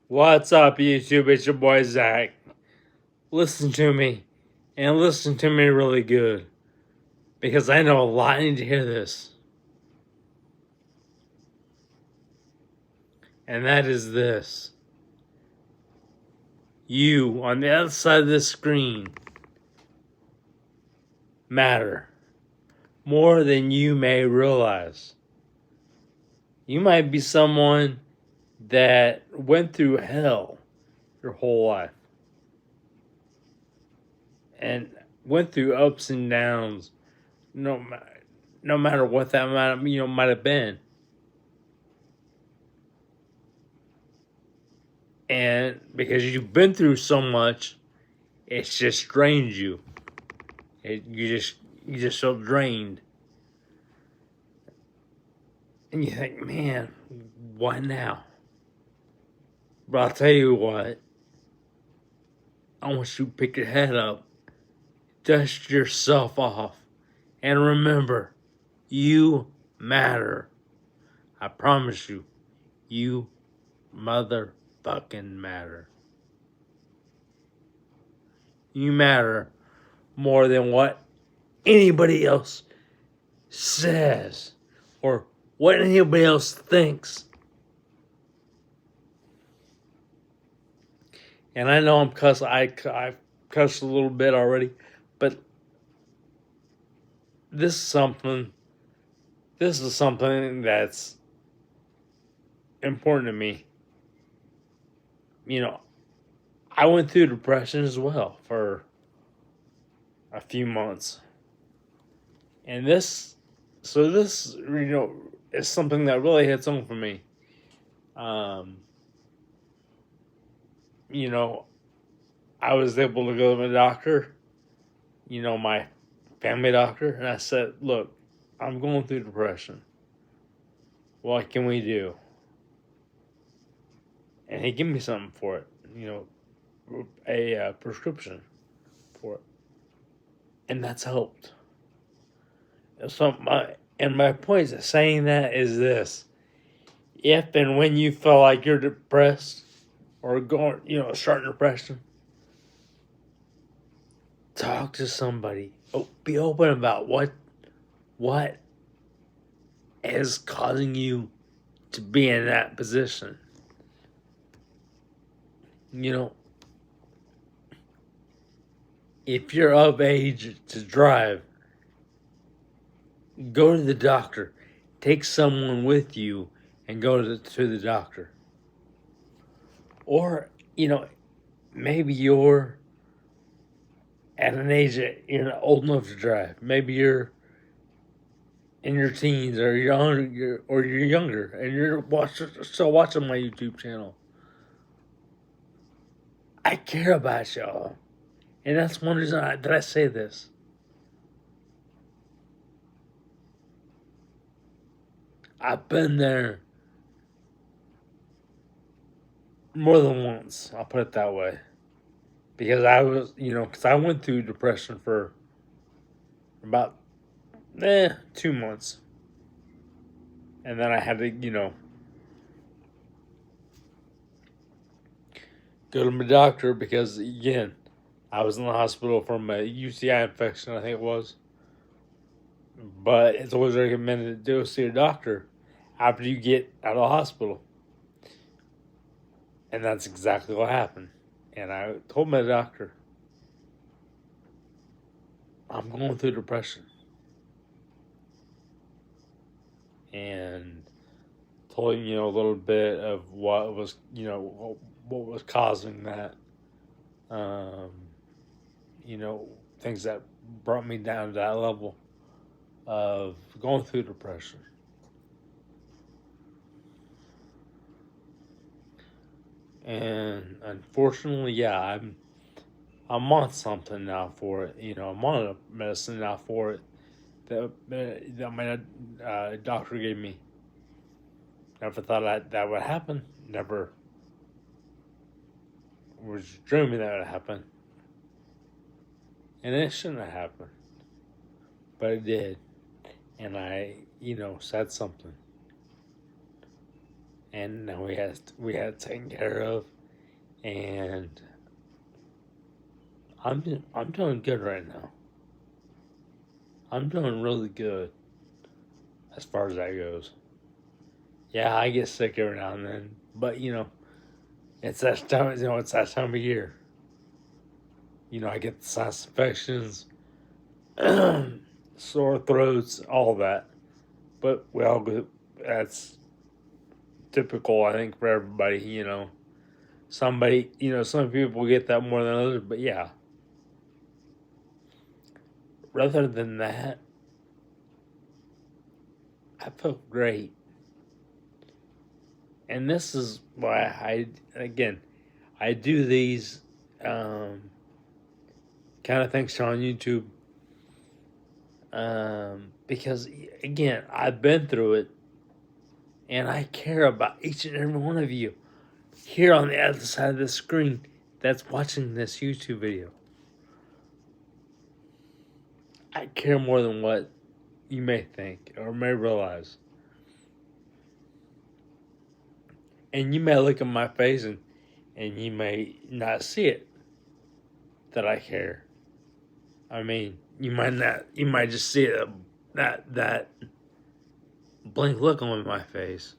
What's up, YouTube? It's your boy Zach. Listen to me, and listen to me really good, because I know a lot need to hear this. And that is this. You, on the other side of this screen, matter more than you may realize. You might be someone that went through hell your whole life and went through ups and downs, no matter what that might have been. And because you've been through so much, it's just drained you. You just feel drained. And you think, man, what now? But I'll tell you what. I want you to pick your head up, dust yourself off, and remember, you matter. I promise you, you motherfucking matter. You matter more than what anybody else says or what anybody else thinks. And I know I've cussed a little bit already, but this is something that's important to me. You know, I went through depression as well for a few months. And this is something that really hits home for me. I was able to go to my doctor, my family doctor, and I said, look, I'm going through depression. What can we do? And he gave me something for it, a prescription for it. And that's helped. So my point of saying that is this. If and when you feel like you're depressed or starting depression, talk to somebody. Be open about what is causing you to be in that position. If you're of age to drive, go to the doctor. Take someone with you and go to the doctor. Or, maybe you're at an age that you're not old enough to drive. Maybe you're in your teens or you're younger and you're still watching my YouTube channel. I care about y'all. And that's one reason that I say this. I've been there more than once. I'll put it that way. Because I went through depression for about 2 months. And then I had to, go to my doctor because, again, I was in the hospital from a UTI infection, I think it was. But it's always recommended to go see a doctor after you get out of the hospital. And that's exactly what happened. And I told my doctor, I'm going through depression. And told him, a little bit of what was causing that. Things that brought me down to that level of going through depression. And unfortunately, I'm on something now for it. I'm on a medicine now for it that my doctor gave me. Never thought that would happen. Never was dreaming that would happen. And it shouldn't have happened. But it did. And I, said something. And now we had it taken care of. And I'm doing good right now. I'm doing really good as far as that goes. Yeah, I get sick every now and then, but it's that time. It's that time of year. I get the sinus infections, sore throats, all that. But we all go. That's typical, I think, for everybody. Some people get that more than others, but yeah. Rather than that, I felt great. And this is why I do these kind of things on YouTube because, again, I've been through it and I care about each and every one of you here on the other side of the screen that's watching this YouTube video. I care more than what you may think or may realize. And you may look at my face and you may not see it that I care. I mean, you might just see that blank look on my face.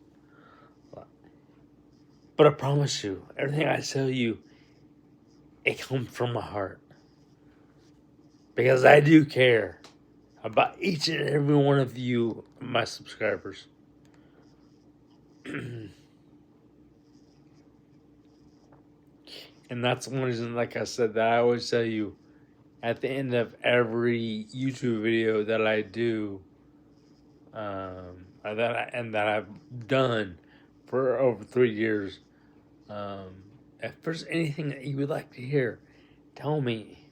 But I promise you, everything I tell you, it comes from my heart. Because I do care about each and every one of you, my subscribers. And that's one reason, like I said, that I always tell you at the end of every YouTube video that I do, that I've done for over 3 years. If there's anything that you would like to hear, tell me.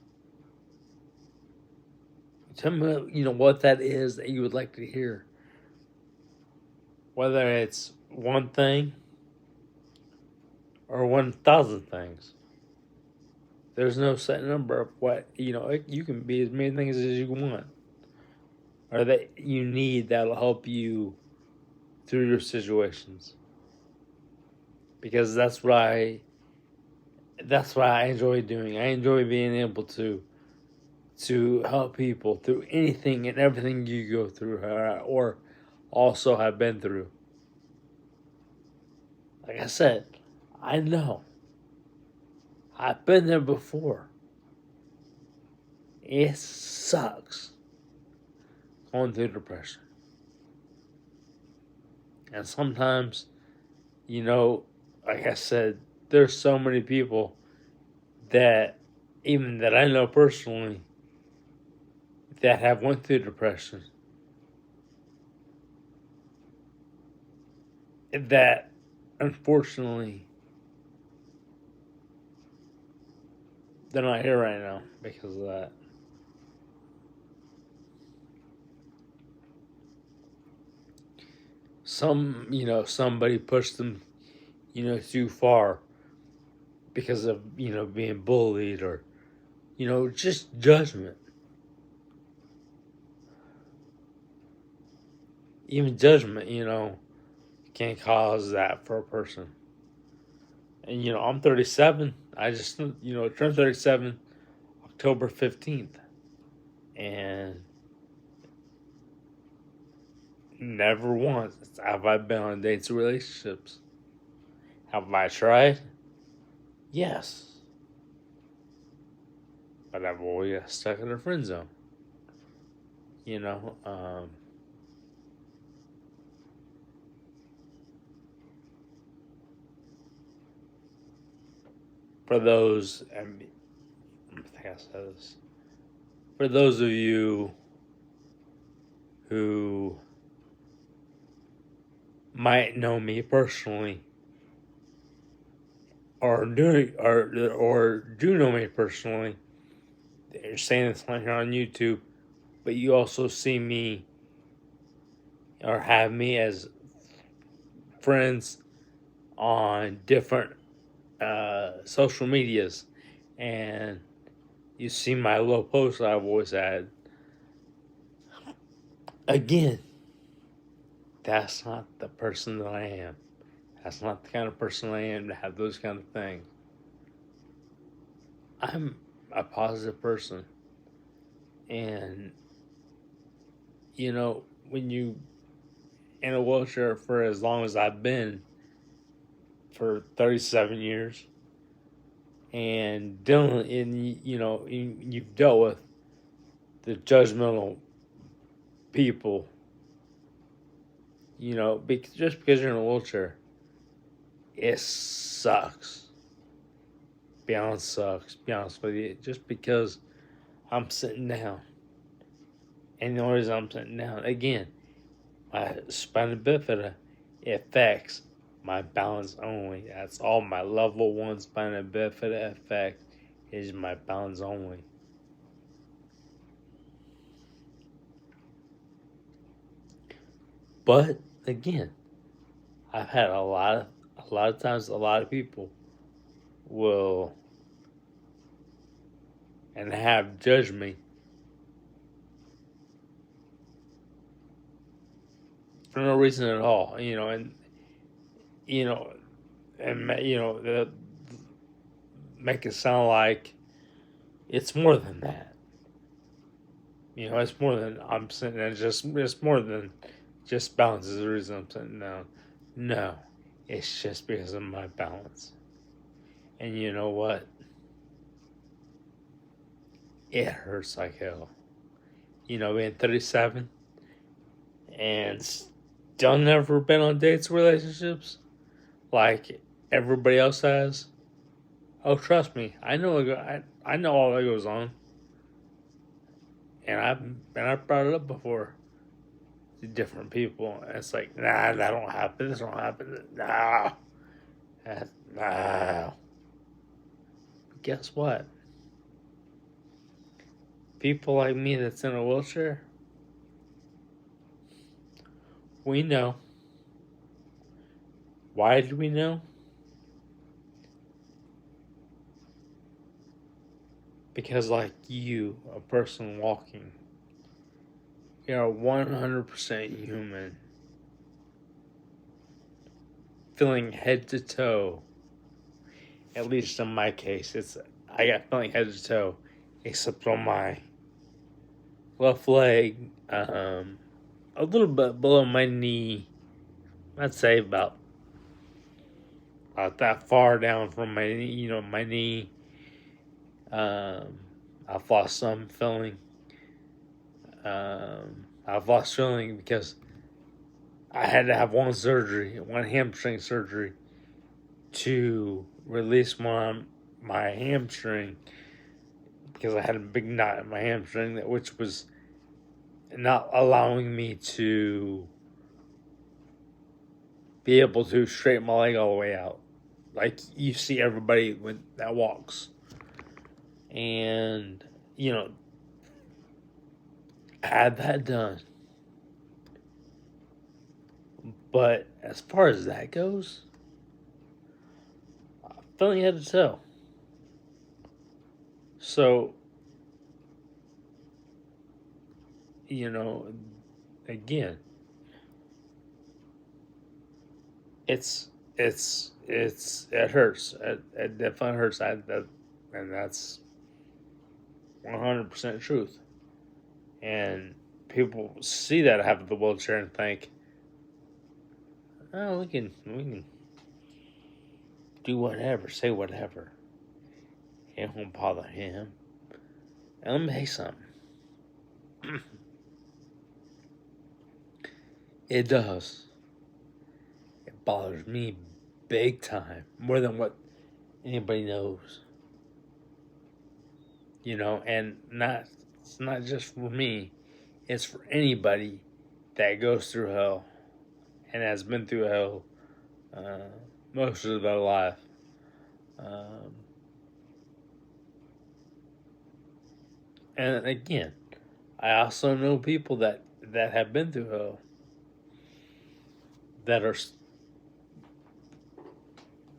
Tell me, what that is that you would like to hear. Whether it's one thing or 1,000 things. There's no set number of what, you can be as many things as you want. Or that you need that'll help you through your situations. Because that's what I enjoy doing. I enjoy being able to help people through anything and everything you go through or also have been through. Like I said, I know. I've been there before. It sucks going through depression. And sometimes, like I said, there's so many people that I know personally that have went through depression that unfortunately they're not here right now because of that. Somebody pushed them, too far because of, being bullied or, just judgment. Even judgment, can cause that for a person. And, I'm 37. I just, turned 37 October 15th. And never once have I been on dates or relationships. Have I tried? Yes. But I've always got stuck in a friend zone. For those, I think I said this. For those of you who might know me personally, or do know me personally, you're saying this on here on YouTube, but you also see me or have me as friends on different social medias, and you see my little posts I've always had. Again, that's not the person that I am. That's not the kind of person I am to have those kind of things. I'm a positive person. And, when you in a wheelchair for as long as I've been, for 37 years, and dealing in, you've dealt with the judgmental people, just because you're in a wheelchair, it sucks. Beyond sucks, be honest with you. Just because I'm sitting down. And the only reason I'm sitting down, again, my spina bifida affects my balance only. That's all my level 1 spina bifida effect is my balance only. But again, I've had a lot of times, a lot of people will and have judged me for no reason at all, and you know, make it sound like it's more than that. It's more than I'm sitting there. It's more than just balance is the reason I'm sitting down. No, it's just because of my balance. And you know what? It hurts like hell. Being 37 and still never been on dates, relationships like everybody else has. Oh, trust me, I know. I know all that goes on, and I've brought it up before to different people. And it's like, nah, that don't happen. This don't happen. Nah, nah. But guess what? People like me that's in a wheelchair, we know. Why do we know? Because like you, a person walking, you're 100% human. Feeling head to toe. At least in my case, I got feeling head to toe, except on my left leg, a little bit below my knee. I'd say about that far down from my knee, my knee. I've lost some feeling. I've lost feeling because I had to have one hamstring surgery, to release my hamstring because I had a big knot in my hamstring, which was not allowing me to be able to straighten my leg all the way out, like you see everybody that walks. And I had that done. But as far as that goes, I'm feeling head to toe. So, again, it hurts. It definitely hurts. And that's 100% truth. And people see that I have the wheelchair and think, oh, we can do whatever, say whatever. It won't bother him. And let me say something. It does. It bothers me big time, more than what anybody knows. And it's not just for me, it's for anybody that goes through hell and has been through hell most of their life. And again, I also know people that have been through hell that are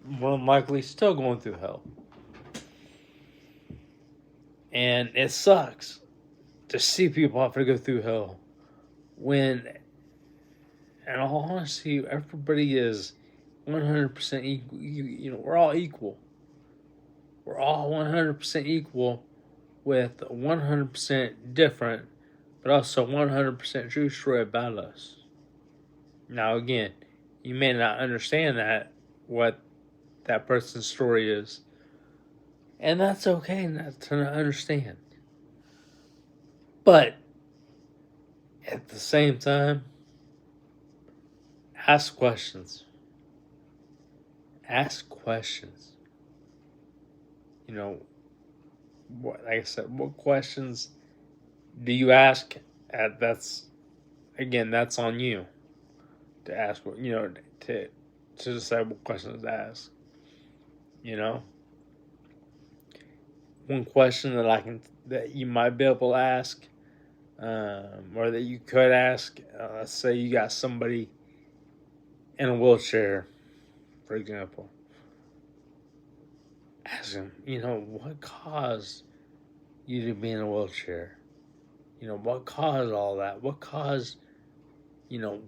more than likely still going through hell. And it sucks to see people have to go through hell when, in all honesty, everybody is 100% equal. We're all equal. we're all 100% equal with 100% different, but also 100% true story about us. Now, again, you may not understand that, what that person's story is, and that's okay not to understand. But at the same time, ask questions. Ask questions. You know, what, like I said, what questions do you ask? That's on you to ask. To decide what questions to ask. You know, one question that you might be able to ask, or that you could ask. Let's say you got somebody in a wheelchair, for example. Ask them, what caused you to be in a wheelchair? What caused all that? What caused, and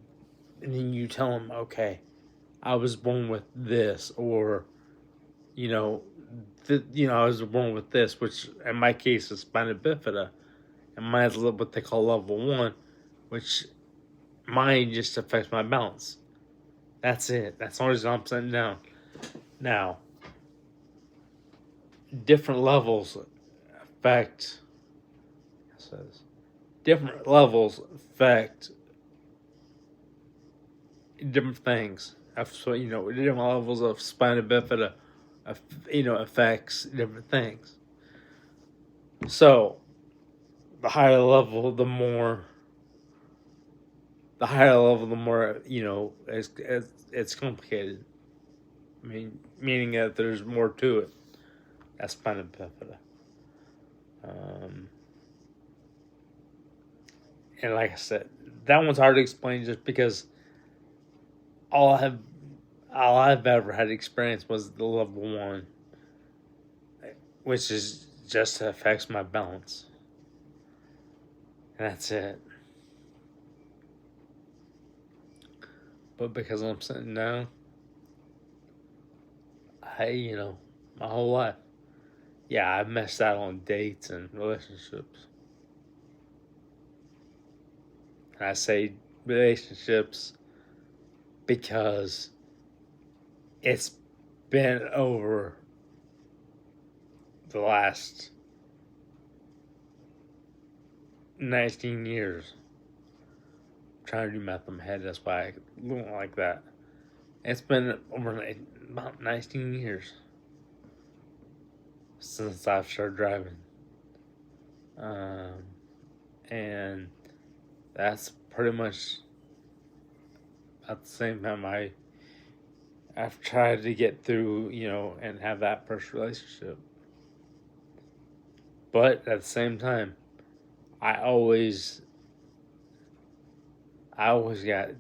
then you tell them, okay, I was born with this, or, I was born with this, which in my case is spina bifida, and mine's what they call level 1, which mine just affects my balance. That's it. That's the only reason I'm sitting down. Now, different levels affect. It says different levels affect different things. So different levels of spina bifida, affects different things. So, the higher the level, the more. It's complicated. Meaning that there's more to it. That's spina bifida. And like I said, that one's hard to explain just because all I've ever had experience was the level 1, which is just affects my balance. And that's it. But because I'm sitting down, my whole life, yeah, I've missed out on dates and relationships. And I say relationships because it's been over the last 19 years. I'm trying to do math in my head, that's why I look like that. It's been over about 19 years since I've started driving. And that's pretty much at the same time I've tried to get through, and have that first relationship. But at the same time, I always got,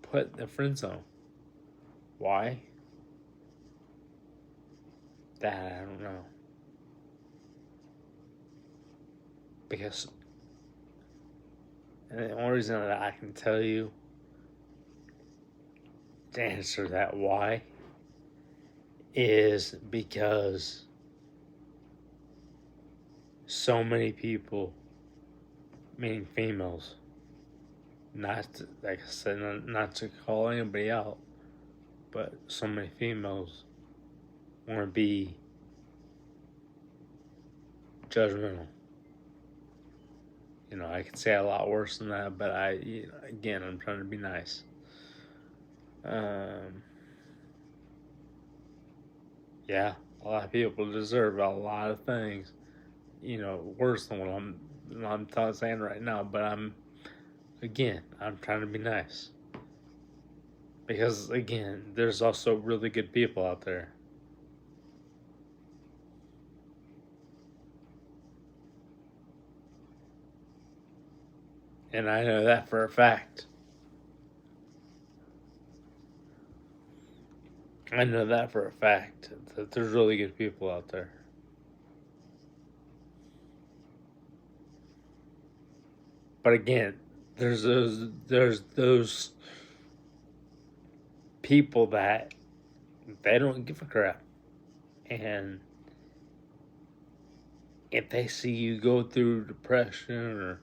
put in the friend zone. Why? That I don't know. Because, and the only reason that I can tell you to answer that why is because so many people, meaning females, like I said, not to call anybody out, but so many females want to be judgmental. I could say a lot worse than that, but again, I'm trying to be nice. Yeah, a lot of people deserve a lot of things, worse than what I'm saying right now. But I'm trying to be nice because again, there's also really good people out there. And I know that for a fact. I know that for a fact, that there's really good people out there. But again, there's those people that they don't give a crap. And if they see you go through depression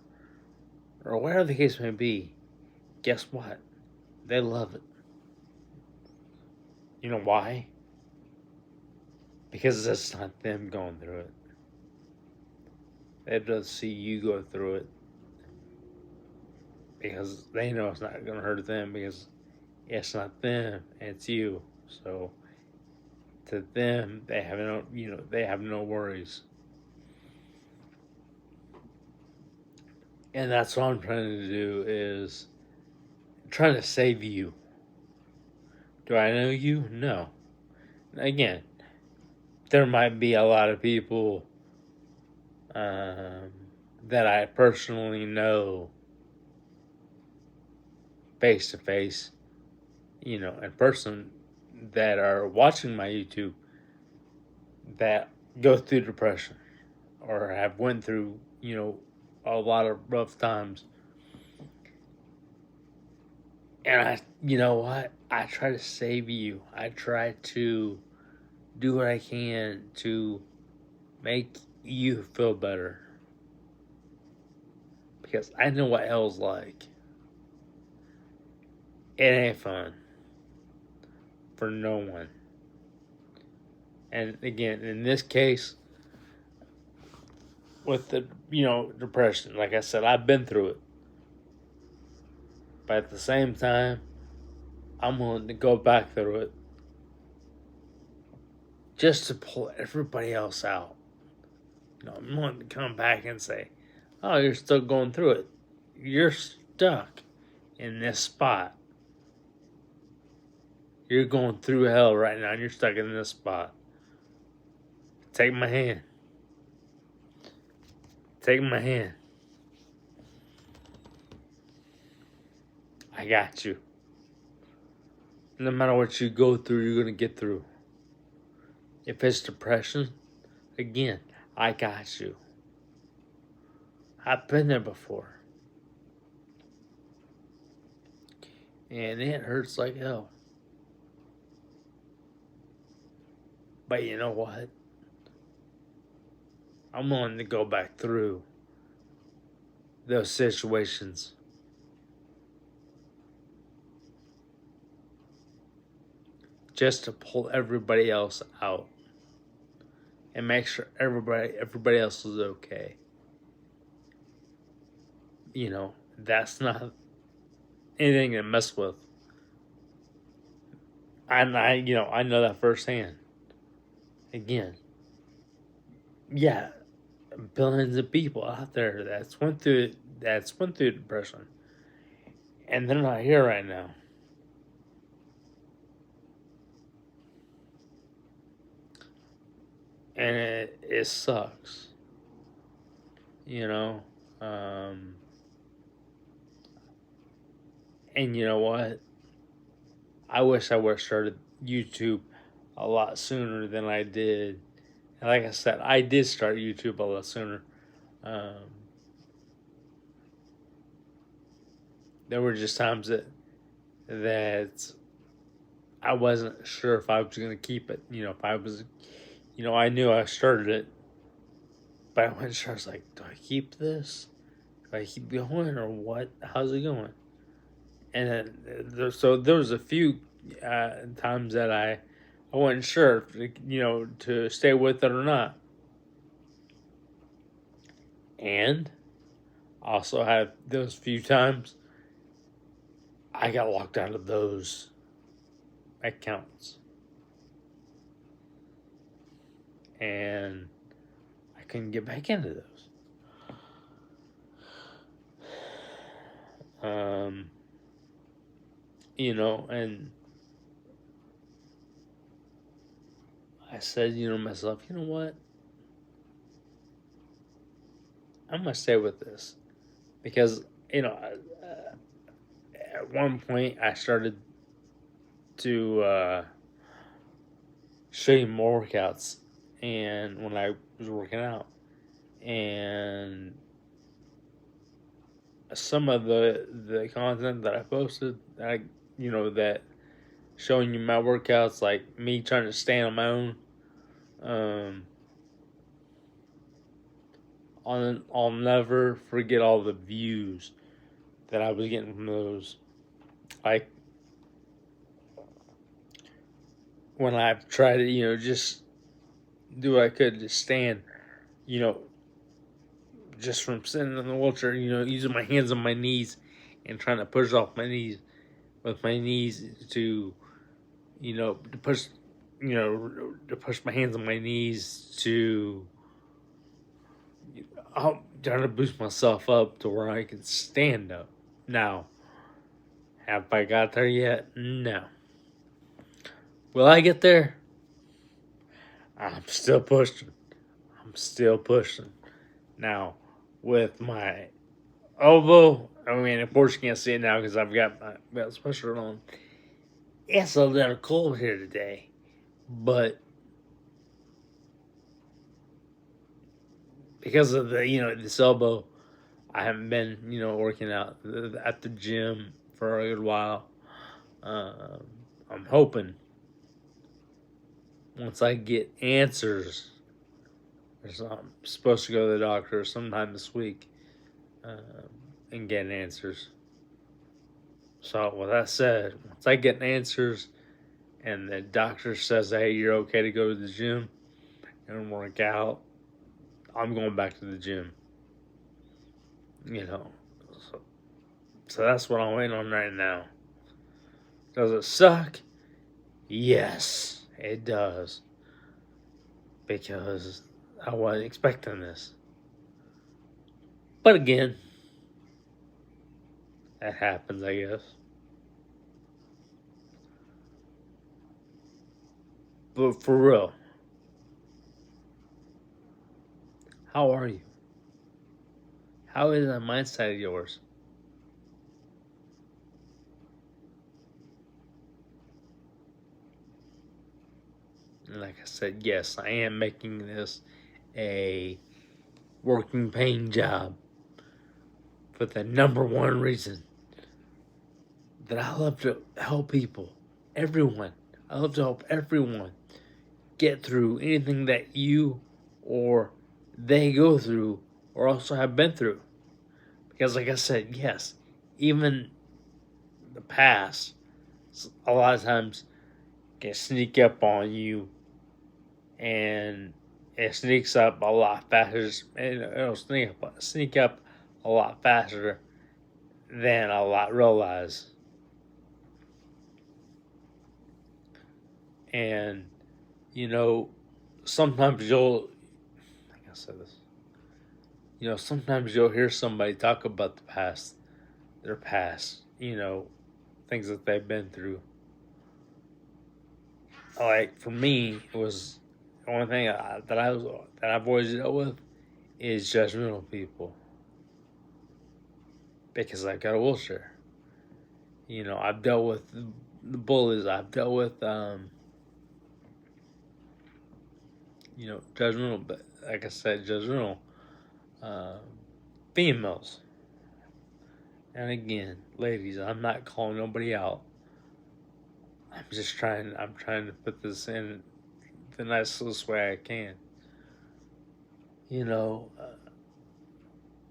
or whatever the case may be, guess what? They love it. You know why? Because it's not them going through it. They just see you go through it because they know it's not going to hurt them, because it's not them, it's you. So to them, they have no worries. And that's what I'm trying to do, is trying to save you. Do I know you? No. Again, there might be a lot of people that I personally know face to face, in person, that are watching my YouTube, that go through depression or have went through, a lot of rough times. And you know what? I try to save you. I try to do what I can to make you feel better. Because I know what hell's like. It ain't fun for no one. And again, in this case, with the, depression, like I said, I've been through it. But at the same time, I'm willing to go back through it just to pull everybody else out. I'm willing to come back and say, oh, you're still going through it. You're stuck in this spot. You're going through hell right now, and you're stuck in this spot. Take my hand. Take my hand. I got you. No matter what you go through, you're going to get through. If it's depression, again, I got you. I've been there before. And it hurts like hell. But you know what? I'm willing to go back through those situations just to pull everybody else out and make sure everybody else is okay. That's not anything to mess with. And I know that firsthand. Again, yeah, billions of people out there that's went through depression, and they're not here right now. And it sucks. And you know what? I wish I would have started YouTube a lot sooner than I did. And like I said, I did start YouTube a lot sooner. There were just times that I wasn't sure if I was going to keep it. If I was, I knew I started it, but I wasn't sure. I was like, do I keep this? Do I keep going, or what? How's it going? And then, so there was a few times that I wasn't sure, to stay with it or not. And also had those few times I got locked out of those accounts. And I couldn't get back into those. And I said, myself, you know what? I'm going to stay with this. Because, at one point I started to show you more workouts, and when I was working out, and some of the content that I posted, that showing you my workouts, like me trying to stand on my own, I'll never forget all the views that I was getting from those. Like when I tried to, just do what I could to stand, you know, just from sitting in the wheelchair, using my hands on my knees and trying to push off my knees with my knees to, to push, to push my hands on my knees to, I'm trying to boost myself up to where I can stand up. Now, have I got there yet? No. Will I get there? I'm still pushing. I'm still pushing. Now, with my elbow, I mean, of course you can't see it now because I've got my belt sweatshirt on. It's a little cold here today, but because of this elbow, I haven't been, working out at the gym for a good while. I'm hoping once I get answers, I'm supposed to go to the doctor sometime this week and get answers. So with that said, once I get answers and the doctor says, hey, you're okay to go to the gym and work out, I'm going back to the gym. So that's what I'm waiting on right now. Does it suck? Yes, it does. Because I wasn't expecting this. But again, that happens, I guess. But for real, how are you? How is that mindset of yours? And like I said, yes, I am making this a working paying job for the number one reason that I love to help people, everyone. I love to help everyone get through anything that you or they go through or also have been through. Because like I said, yes, even the past a lot of times can sneak up on you, and it sneaks up a lot faster. It'll sneak up a lot faster than a lot realize. And sometimes you'll, like I said this, sometimes you'll hear somebody talk about their past, things that they've been through. Like for me, it was the only thing that I've always dealt with is judgmental people because I've got a wheelchair. I've dealt with the bullies. I've dealt with judgmental, but like I said, judgmental females. And again, ladies, I'm not calling nobody out. I'm trying to put this in the nicest way I can.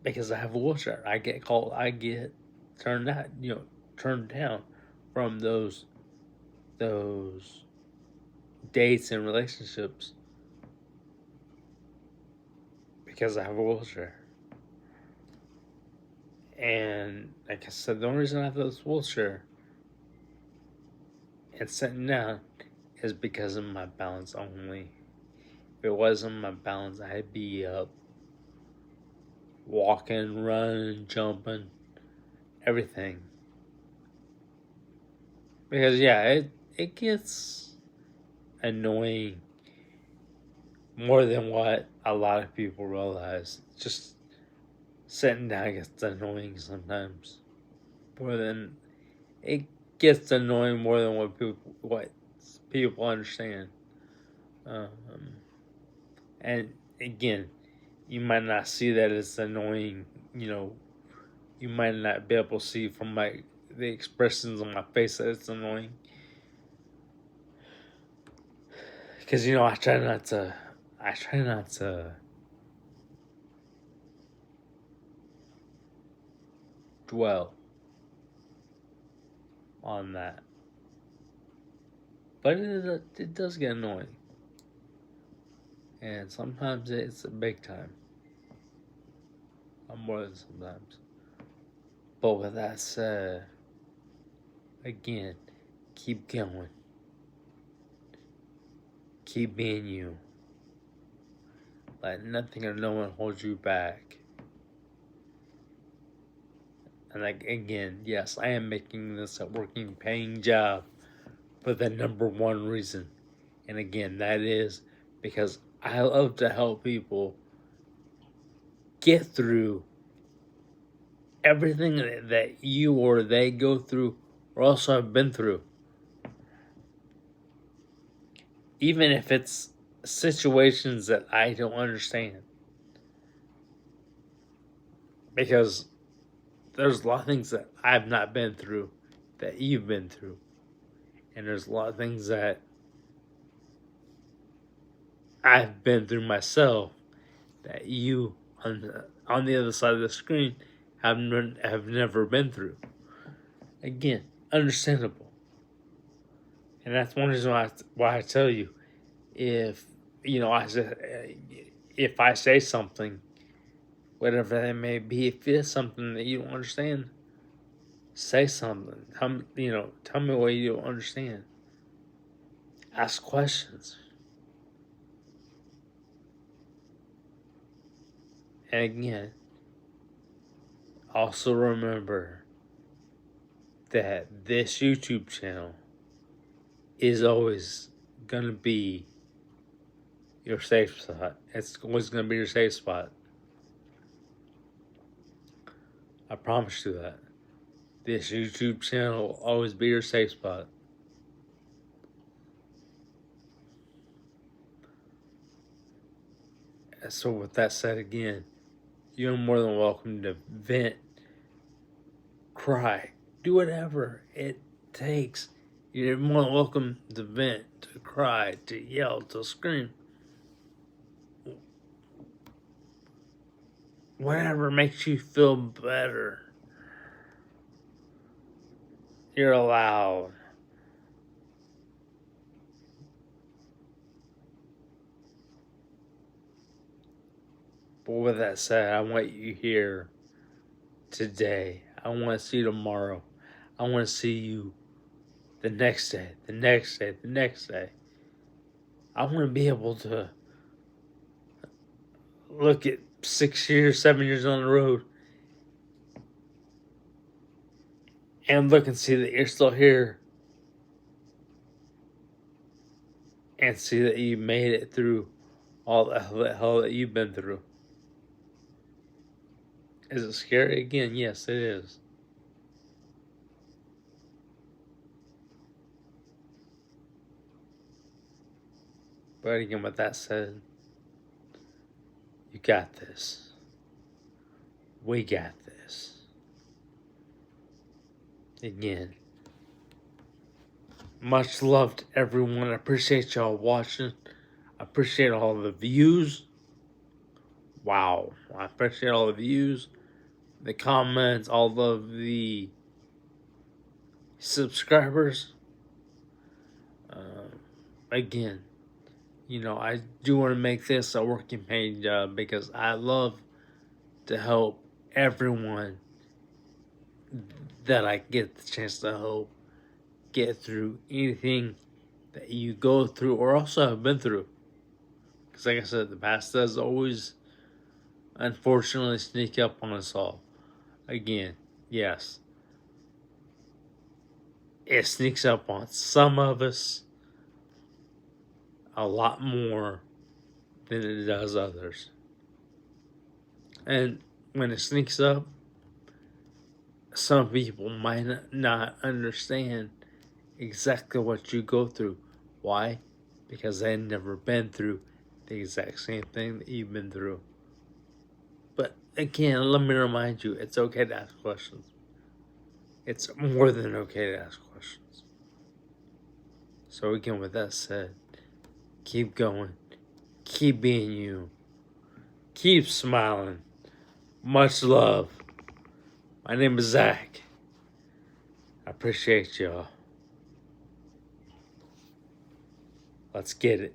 Because I have a wheelchair, I get turned down from those dates and relationships because I have a wheelchair. And like I said, the only reason I have this wheelchair and sitting down is because of my balance only. If it wasn't my balance, I'd be up, walking, running, jumping, everything. Because it gets annoying more than what a lot of people realize. Just sitting down gets annoying sometimes. It gets annoying more than what people understand. And again, you might not see that it's annoying. You might not be able to see from the expressions on my face that it's annoying. Because, you know, I try not to dwell on that. But it does get annoying. And sometimes it's a big time. More than sometimes. But with that said, again, keep going. Keep being you. Let nothing or no one hold you back. And again, yes, I am making this a working, paying job for the number one reason. And again, that is because I love to help people get through everything that you or they go through or also have been through. Even if it's situations that I don't understand. Because there's a lot of things that I've not been through that you've been through. And there's a lot of things that I've been through myself that you on the other side of the screen have never been through. Again, understandable. And that's one reason why I tell you, if you know if I say something, whatever that may be, if it's something that you don't understand, say something. Tell me what you don't understand. Ask questions. And again, also remember that this YouTube channel is always gonna be your safe spot. It's always gonna be your safe spot. I promise you that. This YouTube channel will always be your safe spot. So with that said, again, you're more than welcome to vent, cry, do whatever it takes. You're more than welcome to vent, to cry, to yell, to scream. Whatever makes you feel better. You're allowed. But with that said, I want you here today. I want to see you tomorrow. I want to see you the next day, the next day, the next day. I want to be able to look at 6 years, 7 years on the road and look and see that you're still here and see that you made it through all the hell that you've been through. Is it scary? Again, yes, it is. But again, with that said, you got this. We got this. Again, much love to everyone. I appreciate y'all watching. I appreciate all the views. Wow. I appreciate all the views, the comments, all of the subscribers. Again, I do want to make this a working paying job because I love to help everyone that I get the chance to help get through anything that you go through or also have been through. Because like I said, the past does always unfortunately sneak up on us all. Again, yes. It sneaks up on some of us a lot more than it does others. And when it sneaks up, some people might not understand exactly what you go through. Why? Because they've never been through the exact same thing that you've been through. But again, let me remind you, it's okay to ask questions. It's more than okay to ask questions. So again, with that said, Keep going. Keep being you. Keep smiling. Much love. My name is Zach. I appreciate y'all. Let's get it.